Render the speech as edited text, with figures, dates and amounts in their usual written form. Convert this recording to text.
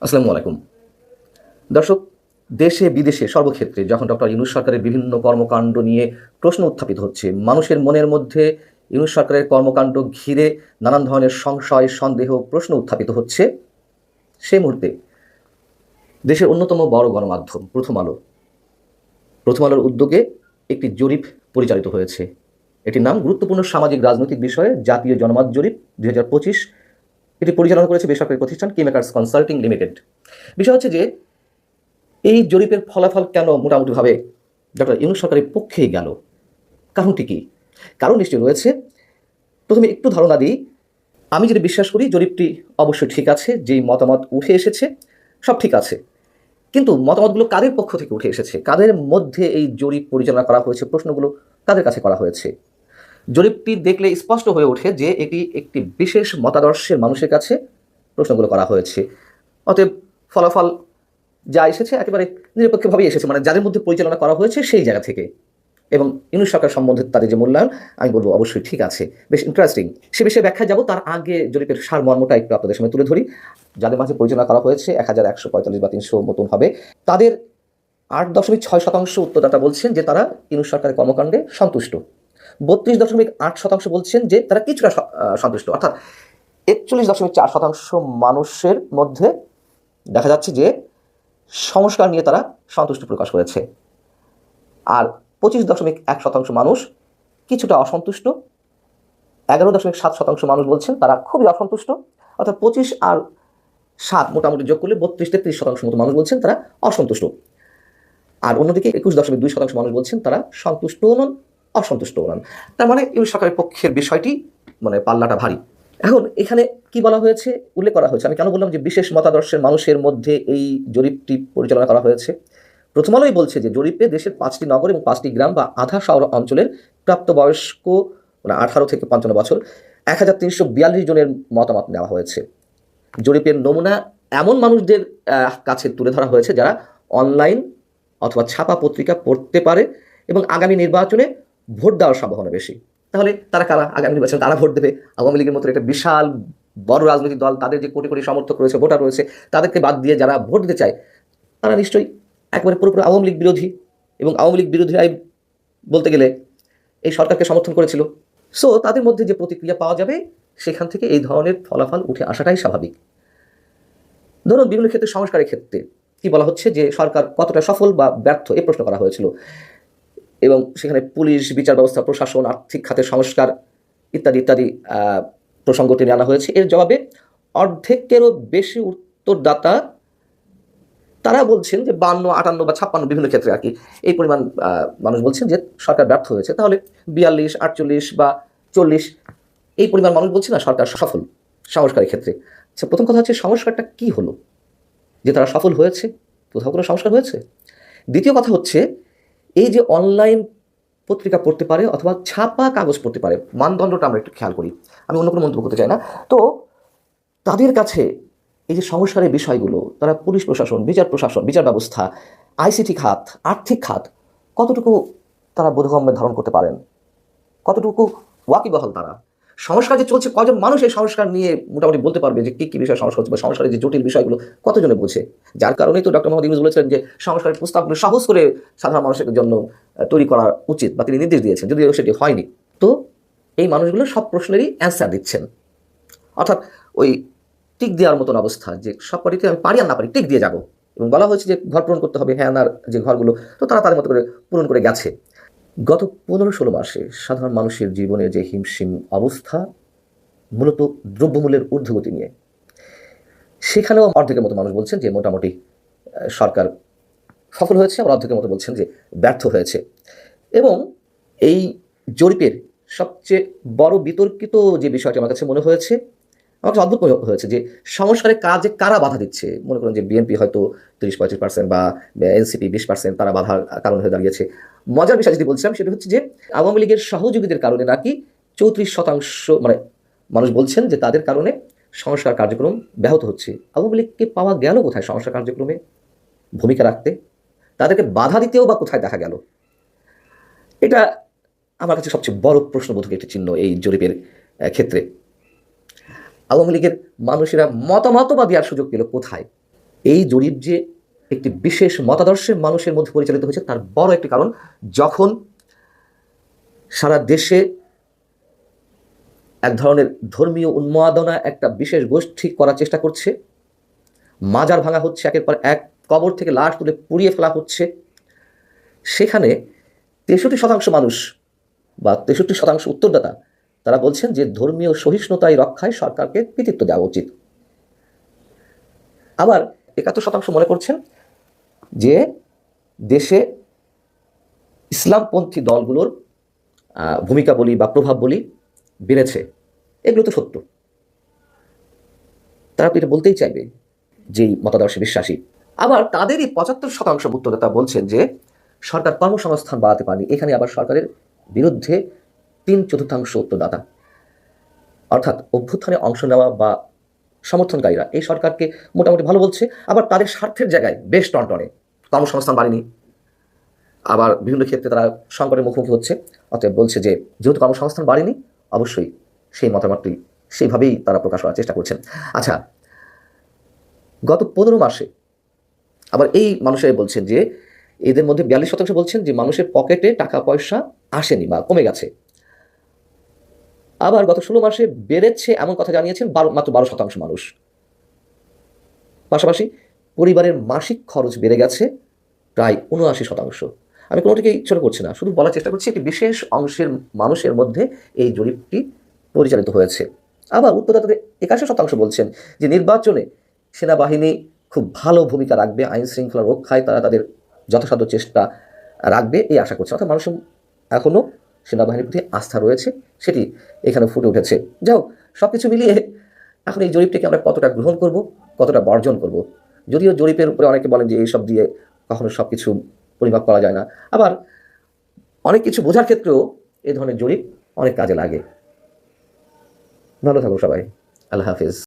আসসালামু আলাইকুম দর্শক। দেশে বিদেশে সর্বক্ষেত্রে যখন ডক্টর ইউনূস সরকারের বিভিন্ন কর্মকাণ্ড নিয়ে প্রশ্ন উত্থাপিত হচ্ছে, মানুষের মনের মধ্যে ইউনূস সরকারের কর্মকাণ্ড ঘিরে নানান ধরনের সংশয়, সন্দেহ, প্রশ্ন উত্থাপিত হচ্ছে, সেই মুহূর্তে দেশের অন্যতম বড় গণমাধ্যম প্রথম আলোর উদ্যোগে একটি জরিপ পরিচালিত হয়েছে। এটির নাম গুরুত্বপূর্ণ সামাজিক রাজনৈতিক বিষয়ে জাতীয় জনমত জরিপ 2025। এটি পরিচালনা করেছে বেসরকারি প্রতিষ্ঠান কিমেকার্স কনসাল্টিং লিমিটেড। বিষয় হচ্ছে যে এই জরিপের ফলাফল কেন মোটামুটিভাবে ডক্টর ইউনূস সরকারের পক্ষেই গেল, কারণটি কি? কারণ নিশ্চয়ই রয়েছে। প্রথমে একটু ধারণা দিই। আমি যেটা বিশ্বাস করি, জরিপটি অবশ্যই ঠিক আছে, যেই মতামত উঠে এসেছে সব ঠিক আছে, কিন্তু মতামতগুলো কাদের পক্ষ থেকে উঠে এসেছে, কাদের মধ্যে এই জরিপ পরিচালনা করা হয়েছে, প্রশ্নগুলো কাদের কাছে করা হয়েছে, জরিপটি দেখলে স্পষ্ট হয়ে ওঠে যে এটি একটি বিশেষ মতাদর্শের মানুষের কাছে প্রশ্নগুলো করা হয়েছে। অতএব ফলাফল যা এসেছে একেবারে নিরপেক্ষভাবেই এসেছে, মানে যাদের মধ্যে পরিচালনা করা হয়েছে সেই জায়গা থেকে। এবং ইউনূস সরকার সম্বন্ধে তাদের যে মূল্যায়ন, আমি বলবো অবশ্যই ঠিক আছে, বেশ ইন্টারেস্টিং। সে বিষয়ে ব্যাখ্যা যাব, তার আগে জরিপের সারমর্মটা একটু আপনাদের সামনে তুলে ধরি। যাদের মাঝে পরিচালনা করা হয়েছে 1145 বা 300 মতন হবে, তাদের 8.6% উত্তরদাতা বলছেন যে তারা ইউনূস সরকারের কর্মকাণ্ডে সন্তুষ্ট। 32.8% বলছেন যে তারা কিছুটা সন্তুষ্ট, অর্থাৎ 41.4% মানুষের মধ্যে দেখা যাচ্ছে যে সংস্কার নিয়ে তারা সন্তুষ্ট প্রকাশ করেছে। আর 25.1% মানুষ কিছুটা অসন্তুষ্ট। 11.7% মানুষ বলছেন তারা খুবই অসন্তুষ্ট, অর্থাৎ 25 আর 7 মোটামুটি যোগ করলে 32-33% মতো মানুষ বলছেন তারা অসন্তুষ্ট। আর অন্যদিকে 21.2% মানুষ বলছেন তারা সন্তুষ্ট নন, অসন্তুষ্ট নন। তার মানে ইউনূস সরকারের পক্ষের বিষয়টি, মানে পাল্লাটা ভারী। এখন এখানে কি বলা হয়েছে, উল্লেখ করা হয়েছে। আমি কেন বললাম যে বিশেষ মতাদর্শের মানুষের মধ্যে এই জরিপটি পরিচালনা করা হয়েছে? প্রথম আলোই বলছে যে জরিপে দেশের 5টি নগর এবং 5টি গ্রাম বা আধা শহর অঞ্চলের প্রাপ্তবয়স্ক, মানে 18 থেকে 55 বছর 1342 জনের মতামত নেওয়া হয়েছে। জরিপের নমুনা এমন মানুষদের কাছে তুলে ধরা হয়েছে যারা অনলাইন অথবা ছাপা পত্রিকা পড়তে পারে এবং আগামী নির্বাচনে ভোট দেওয়ার সম্ভাবনা বেশি। তাহলে তারা কারা? আগামী নির্বাচনে তারা ভোট দেবে। আওয়ামী লীগের মতো একটা বিশাল বড় রাজনৈতিক দল, তাদের যে কোটি কোটি সমর্থক রয়েছে, ভোটার রয়েছে, তাদেরকে বাদ দিয়ে যারা ভোট দিতে চায় তারা নিশ্চয়ই একেবারে পুরোপুরি আওয়ামী লীগ বিরোধী, এবং আওয়ামী লীগ বিরোধীরাই বলতে গেলে এই সরকারকে সমর্থন করেছিল। সো তাদের মধ্যে যে প্রতিক্রিয়া পাওয়া যাবে, সেখান থেকে এই ধরনের ফলাফল উঠে আসাটাই স্বাভাবিক। ধরুন, বিভিন্ন ক্ষেত্রে সংস্কারের ক্ষেত্রে কি বলা হচ্ছে যে সরকার কতটা সফল বা ব্যর্থ, এ প্রশ্ন করা হয়েছিল, এবং সেখানে পুলিশ, বিচার ব্যবস্থা, প্রশাসন, আর্থিক খাতের সংস্কার ইত্যাদি ইত্যাদি প্রসঙ্গ টেনে আনা হয়েছে। এর জবাবে অর্ধেকেরও বেশি উত্তরদাতা তারা বলছেন যে 52, 58 বা 56 বিভিন্ন ক্ষেত্রে আর কি এই পরিমাণ মানুষ বলছেন যে সরকার ব্যর্থ হয়েছে। তাহলে 42, 48 বা 40 এই পরিমাণ মানুষ বলছে না সরকার সফল সংস্কারের ক্ষেত্রে। আচ্ছা, প্রথম কথা হচ্ছে সংস্কারটা কি হলো যে তারা সফল হয়েছে? কোথাও কোনো সংস্কার হয়েছে? দ্বিতীয় কথা হচ্ছে, এই যে অনলাইন পত্রিকা পড়তে পারে অথবা ছাপা কাগজ পড়তে পারে, মানদণ্ডটা আমরা একটু খেয়াল করি, আমি অন্য কোনো মন্তব্য করতে চাই না। তো তাদের কাছে এই যে সংস্কারের বিষয়গুলো, তারা পুলিশ প্রশাসন, বিচার ব্যবস্থা, আইসিটি খাত, আর্থিক খাত, কতটুকু তারা বোধগম্য ধারণ করতে পারেন, কতটুকু ওয়াকিবহাল তারা? সংস্কার যে চলছে, কজন মানুষ এই সংস্কার নিয়ে মোটামুটি বলতে পারবে যে কী বিষয় সংস্কার হচ্ছে, বা সংস্কারের যে জটিল বিষয়গুলো কতজনে বোঝে? যার কারণেই তো ডক্টর মোহাম্মদ ইউনূস বলেছিলেন যে সংস্কারের প্রস্তাবগুলো সহজ করে সাধারণ মানুষের জন্য তৈরি করা উচিত, বা তিনি নির্দেশ দিয়েছেন, যদিও সেটি হয়নি। তো এই মানুষগুলো সব প্রশ্নেরই অ্যান্সার দিচ্ছেন, অর্থাৎ ওই টিক দেওয়ার মতন অবস্থা, যে সব কটিতে আমি পারি আর না পারি টিক দিয়ে যাব। এবং বলা হয়েছে যে ঘর পূরণ করতে হবে, হ্যাঁ নার যে ঘরগুলো, তো তারা তাদের মতো করে পূরণ করে গেছে। গত 15-16 মাসে সাধারণ মানুষের জীবনের যে হিমশিম অবস্থা, মূলত দ্রব্যমূল্যের ঊর্ধ্বগতি নিয়ে, সেখানেও অর্ধেকের মতো মানুষ বলছেন যে মোটামুটি সরকার সফল হয়েছে, আর অর্ধেকের মতো বলছেন যে ব্যর্থ হয়েছে। এবং এই জরিপের সবচেয়ে বড় বিতর্কিত যে বিষয়টি আমার কাছে মনে হয়েছে, আমার কাছে অদ্ভুত মনে হয়েছে যে সংস্কারের কাজে কারা বাধা দিচ্ছে। মনে করেন যে বিএনপি হয়তো 30-35% বা এনসিপি 20% তারা বাধার কারণ হয়ে দাঁড়িয়েছে। মজার বিষয় যদি বলছিলাম, সেটা হচ্ছে যে আওয়ামী লীগের সহযোগীদের কারণে নাকি 34% মানে মানুষ বলছেন যে তাদের কারণে সংস্কার কার্যক্রম ব্যাহত হচ্ছে। আওয়ামী লীগকে পাওয়া গেল কোথায় সংস্কার কার্যক্রমে ভূমিকা রাখতে? তাদেরকে বাধা দিতেও বা কোথায় দেখা গেল? এটা আমার কাছে সবচেয়ে বড় প্রশ্নবোধক একটি চিহ্ন এই জরিপের ক্ষেত্রে। আওয়ামী লীগের মানুষেরা মতামত বা দেওয়ার সুযোগ পেল কোথায়? এই জরিপ যে একটি বিশেষ মতাদর্শের মানুষের মধ্যে পরিচালিত হয়েছে তার বড় একটি কারণ, যখন সারা দেশে এক ধরনের ধর্মীয় উন্মাদনা একটা বিশেষ গোষ্ঠী করার চেষ্টা করছে, মাজার ভাঙা হচ্ছে, একের পর এক কবর থেকে লাশ তুলে পুড়িয়ে ফেলা হচ্ছে, সেখানে 63% মানুষ বা 63% উত্তরদাতা তারা বলছেন যে ধর্মীয় সহিষ্ণুতায় রক্ষায় সরকারকে কৃতিত্ব দেওয়া উচিত। আবার 71% মনে করছেন যে দেশে ইসলামপন্থী দলগুলোর ভূমিকা বলি বা প্রভাব বলি বেড়েছে। এগুলো তো সত্য, তারা তো এটা বলতেই চাইবে যেই মতাদর্শে বিশ্বাসী। আবার তাদেরই 75% উত্তরদাতা বলছেন যে সরকার কর্মসংস্থান বাড়াতে পারেনি। এখানে আবার সরকারের বিরুদ্ধে 3/4 উত্তরদাতা, অর্থাৎ অভ্যুত্থানে অংশ নেওয়া বা সমর্থনকারীরা এই সরকারকে মোটামুটি ভালো বলছে, আবার তাদের স্বার্থের জায়গায় বেশ টনটনে, কর্মসংস্থান বাড়েনি, আবার বিভিন্ন ক্ষেত্রে তারা সংকটের মুখোমুখি হচ্ছে। অতএব বলছে যে যেহেতু কর্মসংস্থান বাড়েনি, অবশ্যই সেই মতামতটি সেইভাবেই তারা প্রকাশ করার চেষ্টা করছেন। আচ্ছা, গত 15 মাসে আবার এই মানুষেরাই বলছেন যে এদের মধ্যে 42% বলছেন যে মানুষের পকেটে টাকা পয়সা আসেনি বা কমে গেছে। আবার গত 16 মাসে বেড়েছে এমন কথা জানিয়েছেন মাত্র 12% মানুষ। পাশাপাশি পরিবারের মাসিক খরচ বেড়ে গেছে প্রায় 79%। আমি কোনোটিকেই ছোট করছি না, শুধু বলার চেষ্টা করছি একটি বিশেষ অংশের মানুষের মধ্যে এই জরিপটি পরিচালিত হয়েছে। আবার উত্তরদাতাদের 81% বলছেন যে নির্বাচনে সেনাবাহিনী খুব ভালো ভূমিকা রাখবে, আইন শৃঙ্খলা রক্ষায় তারা তাদের যথাসাধ্য চেষ্টা রাখবে এই আশা করছে। অর্থাৎ মানুষের এখনও সেনাবাহিনীর প্রতি আস্থা রয়েছে, সেটি এখানে ফুটে উঠেছে। যাও, সব কিছু মিলিয়ে এখন এই জরিপটিকে আমরা কতটা গ্রহণ করব, কতটা বর্জন করব। যদিও জরিপের উপরে অনেকে বলেন যে এইসব দিয়ে কখনো সব কিছু পরিমাপ করা যায় না, আবার অনেক কিছু বোঝার ক্ষেত্রেও এই ধরনের জরিপ অনেক কাজে লাগে। ভালো থাকো সবাই, আল্লাহ হাফিজ।